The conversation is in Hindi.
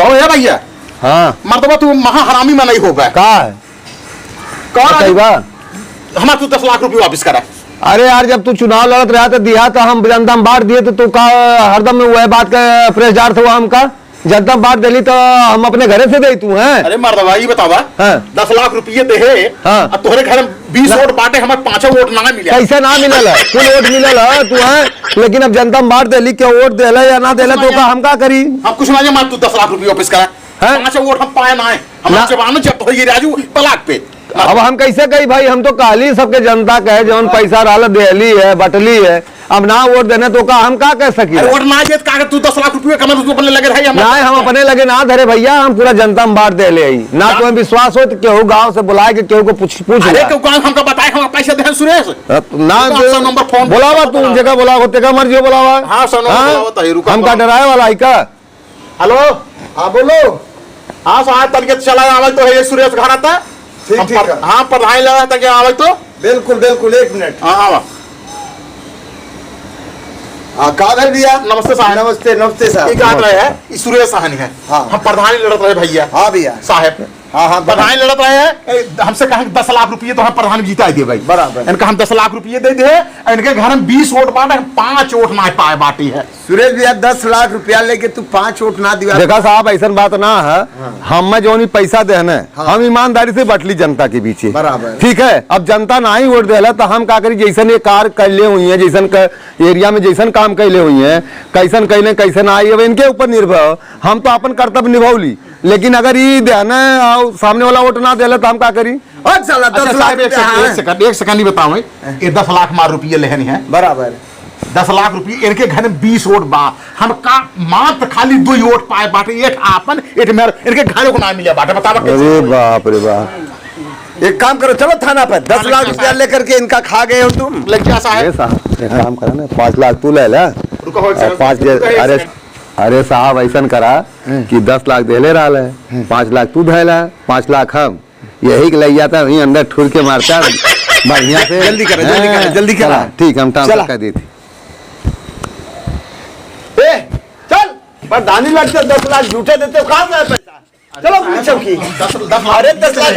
कहो है भैया। हाँ मर्दबा तू महा हरामी में नहीं हो गए का है कौन बा? हमारा तू 10 लाख रुपये वापस करा। अरे यार जब तू चुनाव लड़त रहा तो दिया तो हम जनता में बांट दिए तो तू का हरदम में वह बात का प्रेसदार था हमका जनता में बांट दिली तो हम अपने घरे से दे तू है। अरे मर्दबा ये बतावा हाँ। 10 लाख रुपये दे है हाँ। और तोहरे घर में 20 वोट बांटे हमारे 5 वोट ना मिले। कैसे ना मिलल है कुल वोट मिलल है तू है लेकिन अब जनता में बांट दिली क्या वोट देला या ना देला तो का हम का करी। हम कुछ ना मार तू 10 लाख रुपये वापस करा। 5 वोट हम पाए ना है हम जवान जब हो ये राजू तलाक पे। अब हम कैसे कही भाई हम तो काली सबके जनता कहे जौन पैसा रहा देली है बटली है अब ना वोट देने तो का हम का कह सकी। वोट ना दे का तू 10 लाख रुपये कमा तू अपने लगे रहे ना हम अपने लगे ना धरे भैया हम पूरा जनता में बांट दे ले ना तुम्हें विश्वास हो तो केहू गांव से बुलाए के केहू को पूछ अरे क्यों हमको बताए हम पैसे दे सुरेश ना नंबर फोन बुलावा तू जगह बुलावा तेरा मर्जी हो बुलावा। हाँ सर हम का डराए वाला है का। हेलो हाँ बोलो। हाँ साहब तनिके चला आवे तो है सुरेश घर आता ठीक है। हाँ प्रधान लगा था क्या आवे तो बिल्कुल बिल्कुल 1 मिनट। हाँ हाँ कहा घर दिया। नमस्ते साहब। नमस्ते नमस्ते ये साहब। क्या रहे हैं सुरेश साहनी है। हाँ। हम प्रधान लड़त रहे भैया। हाँ भैया साहब हाँ हाँ प्रधान लड़त रहे हैं हमसे कहा 10 लाख रुपये तो हम प्रधान जीता दे भाई बराबर। इनका हम 10 लाख रुपये दे दे इनके घर में 20 वोट बांटे 5 वोट ना पाए बाटी है। सुरेश भैया 10 लाख रुपया लेके तू 5 वोट ना दिया। देखा साहब ऐसा बात ना है हम जो नहीं पैसा देने हम ईमानदारी से बटली जनता के बीच बराबर। ठीक है अब जनता ना ही वोट देला तो हम का करी जैसन ये कार कैले हुई है जैसन एरिया में जैसन काम कैले हुई है कैसन कैले कैसे ना आई अब इनके ऊपर निर्भर हम तो अपन कर्तव्य निभावली लेकिन अगर ये देना सामने वाला वोट ना देला तो हम का करी। और चला 10 लाख एक सेकंड ही बताओ ये 10 लाख मार रुपये लेहनी है बराबर। 10 लाख रुपये इनके घर में 20 वोट बा हम का मात्र खाली 2 वोट पाए बाटे एक आपन एक मेरे इनके घरों को ना मिले बाटे बतावा। अरे बाप रे बाप एक काम करो चलो थाना पर 10 लाख रुपया लेकर के इनका खा गए हो तुम। लग क्या साहब एक काम करा ना 5 लाख तू ले ला रुको हो 5 अरे साहब ऐसा करा कि 10 लाख दे ले रहा है 5 लाख तू धैला 5 लाख हम यही ले जाता वहीं अंदर ठुर के मारता बढ़िया से। जल्दी करा जल्दी करा। ठीक हम ट्रांसफर कर दी थी। चल प्रधानी लगते 10 लाख झूठे देते हो कहाँ से पैसा। चलो पूछो की 10 अरे 10 लाख